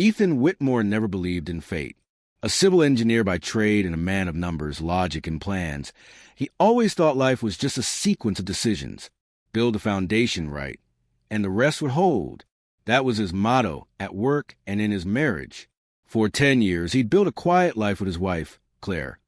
Ethan Whitmore never believed in fate. A civil engineer by trade and a man of numbers, logic, and plans, he always thought life was just a sequence of decisions. Build the foundation right, and the rest would hold. That was his motto at work and in his marriage. For 10 years, he'd built a quiet life with his wife, Claire.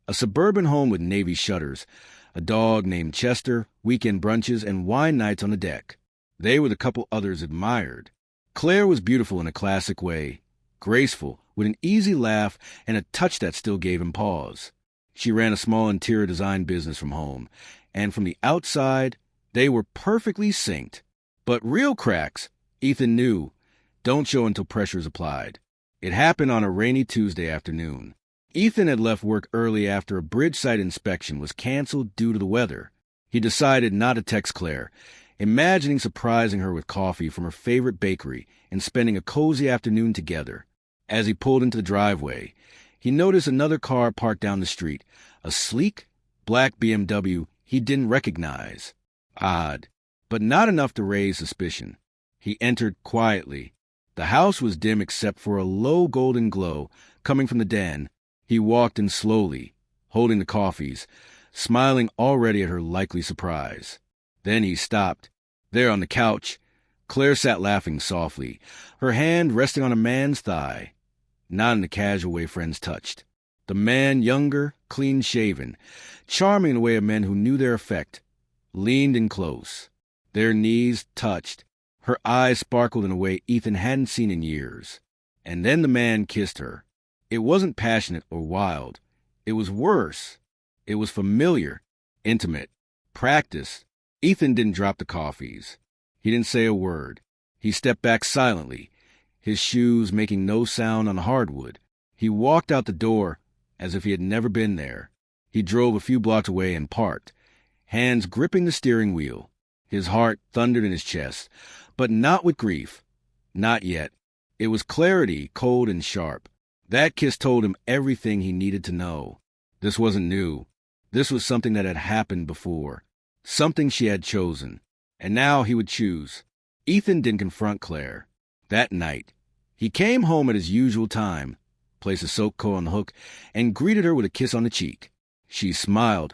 A suburban home with navy shutters, a dog named Chester, weekend brunches, and wine nights on the deck. They were the couple others admired. Claire was beautiful in a classic way, graceful, with an easy laugh and a touch that still gave him pause. She ran a small interior design business from home, and from the outside, they were perfectly synced. But real cracks, Ethan knew, don't show until pressure is applied. It happened on a rainy Tuesday afternoon. Ethan had left work early after a bridge site inspection was canceled due to the weather. He decided not to text Claire, imagining surprising her with coffee from her favorite bakery and spending a cozy afternoon together. As he pulled into the driveway, he noticed another car parked down the street, a sleek, black BMW he didn't recognize. Odd, but not enough to raise suspicion. He entered quietly. The house was dim except for a low golden glow coming from the den. He walked in slowly, holding the coffees, smiling already at her likely surprise. Then he stopped. There on the couch, Claire sat laughing softly, her hand resting on a man's thigh. Not in the casual way friends touched. The man, younger, clean-shaven, charming in the way of men who knew their effect, leaned in close. Their knees touched. Her eyes sparkled in a way Ethan hadn't seen in years. And then the man kissed her. It wasn't passionate or wild. It was worse. It was familiar, intimate, practiced. Ethan didn't drop the coffees. He didn't say a word. He stepped back silently, his shoes making no sound on the hardwood. He walked out the door as if he had never been there. He drove a few blocks away and parked, hands gripping the steering wheel. His heart thundered in his chest, but not with grief. Not yet. It was clarity, cold and sharp. That kiss told him everything he needed to know. This wasn't new. This was something that had happened before. Something she had chosen. And now he would choose. Ethan didn't confront Claire. That night, he came home at his usual time, placed a soap coat on the hook, and greeted her with a kiss on the cheek. She smiled,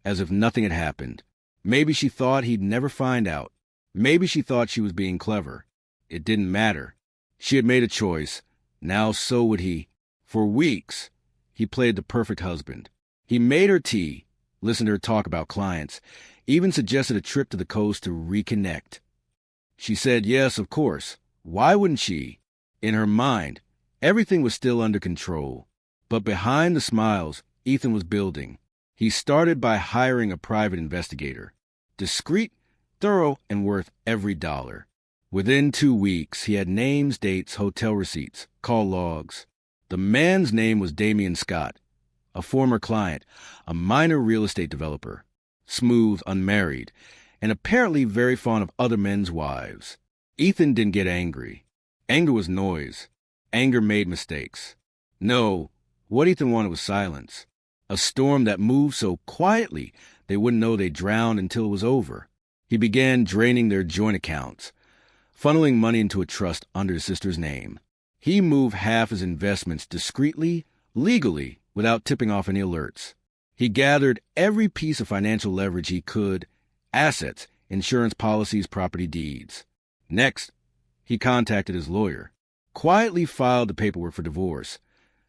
as if nothing had happened. Maybe she thought he'd never find out. Maybe she thought she was being clever. It didn't matter. She had made a choice. Now so would he. For weeks, he played the perfect husband. He made her tea, listened to her talk about clients, even suggested a trip to the coast to reconnect. She said yes, of course. Why wouldn't she? In her mind, everything was still under control. But behind the smiles, Ethan was building. He started by hiring a private investigator. Discreet, thorough, and worth every dollar. Within 2 weeks, he had names, dates, hotel receipts, call logs. The man's name was Damian Scott, a former client, a minor real estate developer, smooth, unmarried, and apparently very fond of other men's wives. Ethan didn't get angry. Anger was noise. Anger made mistakes. No, what Ethan wanted was silence. A storm that moved so quietly they wouldn't know they drowned until it was over. He began draining their joint accounts, funneling money into a trust under his sister's name. He moved half his investments discreetly, legally, without tipping off any alerts. He gathered every piece of financial leverage he could, assets, insurance policies, property deeds. Next, he contacted his lawyer, quietly filed the paperwork for divorce,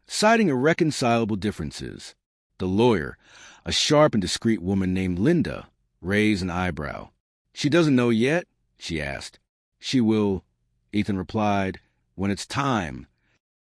citing irreconcilable differences. The lawyer, a sharp and discreet woman named Linda, raised an eyebrow. "She doesn't know yet?" she asked. "She will," Ethan replied, "when it's time."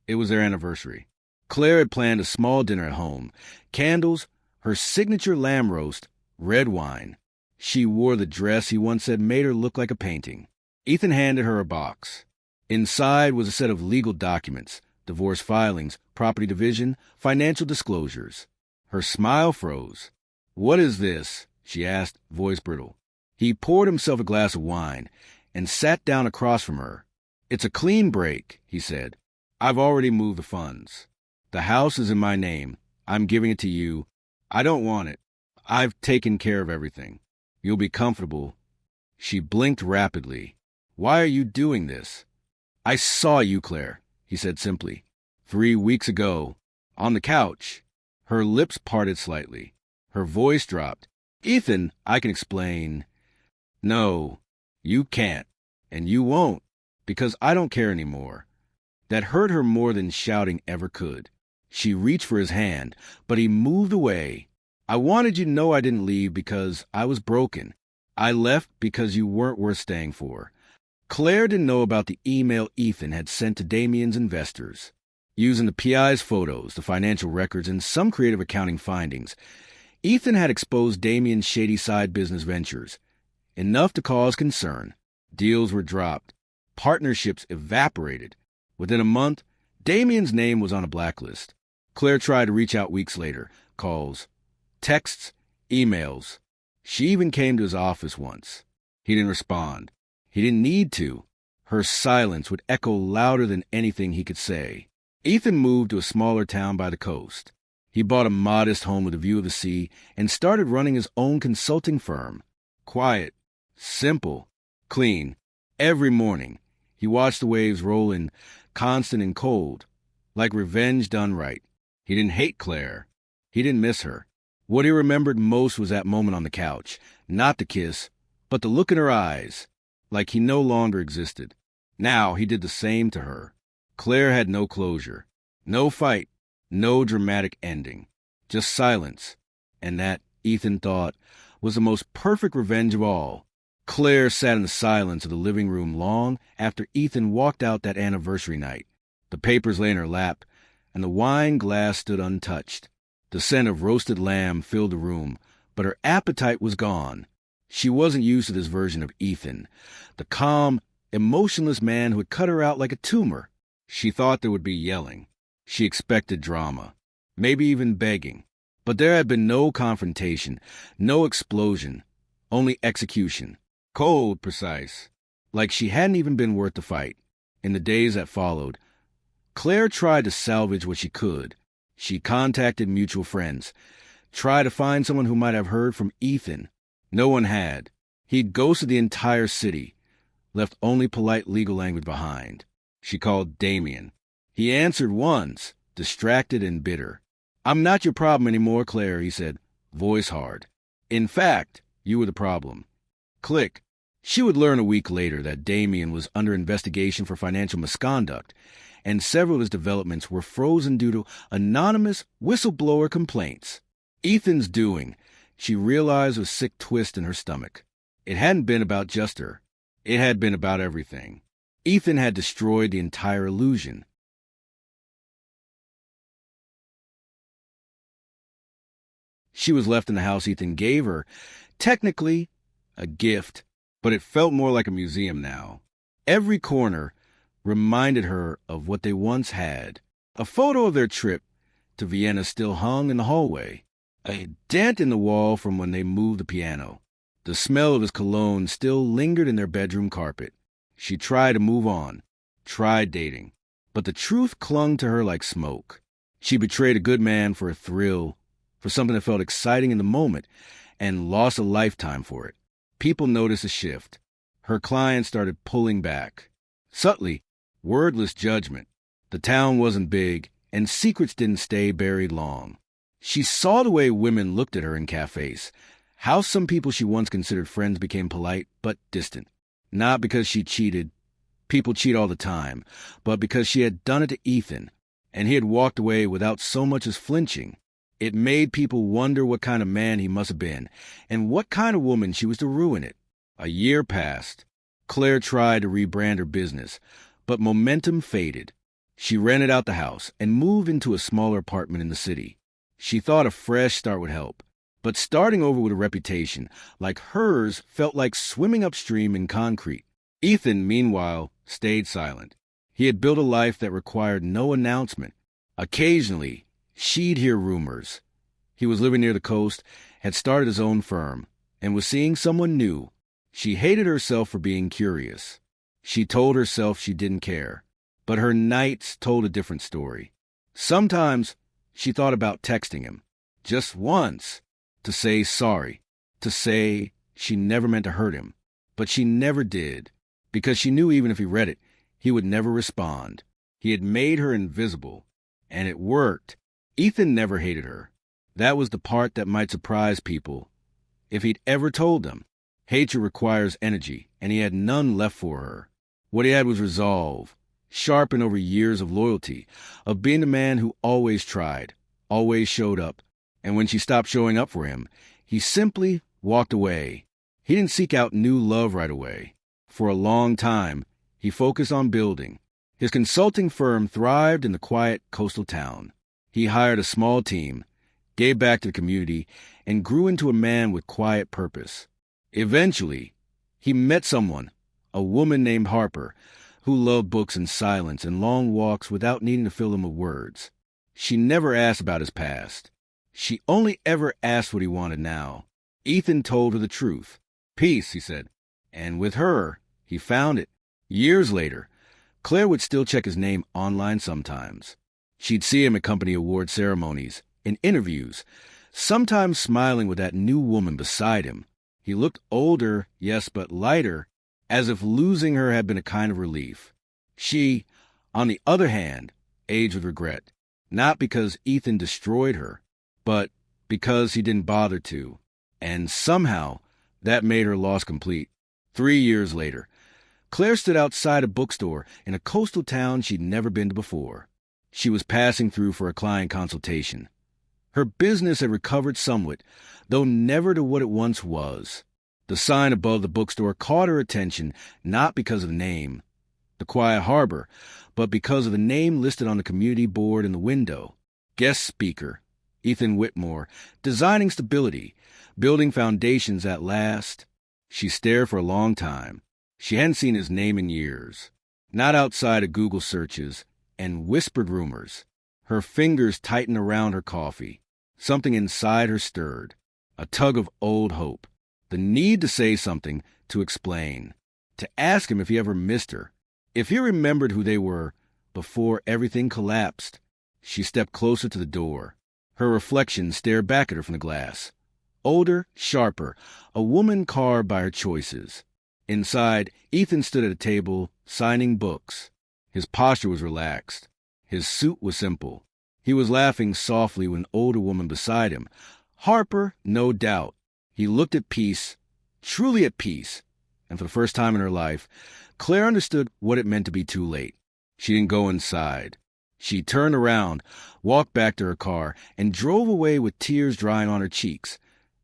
It was their anniversary. Claire had planned a small dinner at home, candles, her signature lamb roast, red wine. She wore the dress he once said made her look like a painting. Ethan handed her a box. Inside was a set of legal documents, divorce filings, property division, financial disclosures. Her smile froze. "What is this?" she asked, voice brittle. He poured himself a glass of wine and sat down across from her. "It's a clean break," he said. "I've already moved the funds. The house is in my name. I'm giving it to you. I don't want it. I've taken care of everything. You'll be comfortable." She blinked rapidly. "Why are you doing this?" "I saw you, Claire. he said simply. 3 weeks ago, on the couch. Her lips parted slightly. Her voice dropped. Ethan, I can explain. No, you can't, and you won't, because I don't care anymore. That hurt her more than shouting ever could. She reached for his hand, but he moved away. I wanted you to know I didn't leave because I was broken. I left because you weren't worth staying for. Claire didn't know about the email Ethan had sent to Damien's investors. Using the PI's photos, the financial records, and some creative accounting findings, Ethan had exposed Damien's shady side business ventures. Enough to cause concern. Deals were dropped. Partnerships evaporated. Within a month, Damien's name was on a blacklist. Claire tried to reach out weeks later. Calls, texts, emails. She even came to his office once. He didn't respond. He didn't need to. Her silence would echo louder than anything he could say. Ethan moved to a smaller town by the coast. He bought a modest home with a view of the sea and started running his own consulting firm. Quiet, simple, clean. Every morning, he watched the waves roll in, constant and cold, like revenge done right. He didn't hate Claire. He didn't miss her. What he remembered most was that moment on the couch, not the kiss, but the look in her eyes, like he no longer existed. Now he did the same to her. Claire had no closure, no fight, no dramatic ending, just silence, and that, Ethan thought, was the most perfect revenge of all. Claire sat in the silence of the living room long after Ethan walked out that anniversary night. The papers lay in her lap, and the wine glass stood untouched. The scent of roasted lamb filled the room, but her appetite was gone. She wasn't used to this version of Ethan, the calm, emotionless man who had cut her out like a tumor. She thought there would be yelling. She expected drama, maybe even begging. But there had been no confrontation, no explosion, only execution. Cold, precise, like she hadn't even been worth the fight. In the days that followed, Claire tried to salvage what she could. She contacted mutual friends, tried to find someone who might have heard from Ethan. No one had. He'd ghosted the entire city, left only polite legal language behind. She called Damien. He answered once, distracted and bitter. I'm not your problem anymore, Claire, he said, voice hard. In fact, you were the problem. Click. She would learn a week later that Damien was under investigation for financial misconduct, and several of his developments were frozen due to anonymous whistleblower complaints. Ethan's doing, she realized, with a sick twist in her stomach. It hadn't been about just her. It had been about everything. Ethan had destroyed the entire illusion. She was left in the house Ethan gave her, technically a gift, but it felt more like a museum now. Every corner reminded her of what they once had. A photo of their trip to Vienna still hung in the hallway. A dent in the wall from when they moved the piano. The smell of his cologne still lingered in their bedroom carpet. She tried to move on, tried dating, but the truth clung to her like smoke. She betrayed a good man for a thrill, for something that felt exciting in the moment, and lost a lifetime for it. People noticed a shift. Her clients started pulling back. Subtly, wordless judgment. The town wasn't big, and secrets didn't stay buried long. She saw the way women looked at her in cafes, how some people she once considered friends became polite but distant. Not because she cheated. People cheat all the time, but because she had done it to Ethan, and he had walked away without so much as flinching. It made people wonder what kind of man he must have been, and what kind of woman she was to ruin it. A year passed. Claire tried to rebrand her business, but momentum faded. She rented out the house and moved into a smaller apartment in the city. She thought a fresh start would help, but starting over with a reputation like hers felt like swimming upstream in concrete. Ethan, meanwhile, stayed silent. He had built a life that required no announcement. Occasionally, she'd hear rumors. He was living near the coast, had started his own firm, and was seeing someone new. She hated herself for being curious. She told herself she didn't care. But her nights told a different story. Sometimes she thought about texting him, just once, to say sorry, to say she never meant to hurt him. But she never did, because she knew even if he read it, he would never respond. He had made her invisible, and it worked. Ethan never hated her. That was the part that might surprise people, if he'd ever told them. Hatred requires energy, and he had none left for her. What he had was resolve, sharpened over years of loyalty, of being the man who always tried, always showed up, and when she stopped showing up for him, he simply walked away. He didn't seek out new love right away. For a long time, he focused on building. His consulting firm thrived in the quiet coastal town. He hired a small team, gave back to the community, and grew into a man with quiet purpose. Eventually, he met someone, a woman named Harper, who loved books and silence and long walks without needing to fill them with words. She never asked about his past. She only ever asked what he wanted now. Ethan told her the truth. Peace, he said. And with her, he found it. Years later, Claire would still check his name online sometimes. She'd see him at company award ceremonies, in interviews, sometimes smiling with that new woman beside him. He looked older, yes, but lighter, as if losing her had been a kind of relief. She, on the other hand, aged with regret, not because Ethan destroyed her, but because he didn't bother to. And somehow, that made her loss complete. 3 years later, Claire stood outside a bookstore in a coastal town she'd never been to before. She was passing through for a client consultation. Her business had recovered somewhat, though never to what it once was. The sign above the bookstore caught her attention not because of the name, the Quiet Harbor, but because of the name listed on the community board in the window. Guest speaker, Ethan Whitmore, designing stability, building foundations at last. She stared for a long time. She hadn't seen his name in years, not outside of Google searches and whispered rumors. Her fingers tightened around her coffee. Something inside her stirred, a tug of old hope, the need to say something, to explain, to ask him if he ever missed her, if he remembered who they were before everything collapsed. She stepped closer to the door. Her reflection stared back at her from the glass. Older, sharper, a woman carved by her choices. Inside, Ethan stood at a table, signing books. His posture was relaxed. His suit was simple. He was laughing softly with an older woman beside him. Harper, no doubt. He looked at peace, truly at peace. And for the first time in her life, Claire understood what it meant to be too late. She didn't go inside. She turned around, walked back to her car, and drove away with tears drying on her cheeks.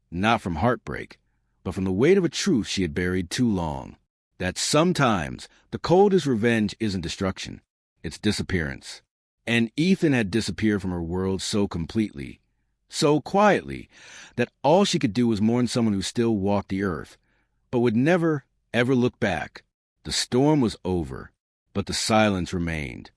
Not from heartbreak, but from the weight of a truth she had buried too long. That sometimes the coldest revenge isn't destruction, it's disappearance. And Ethan had disappeared from her world so completely, so quietly, that all she could do was mourn someone who still walked the earth, but would never, ever look back. The storm was over, but the silence remained.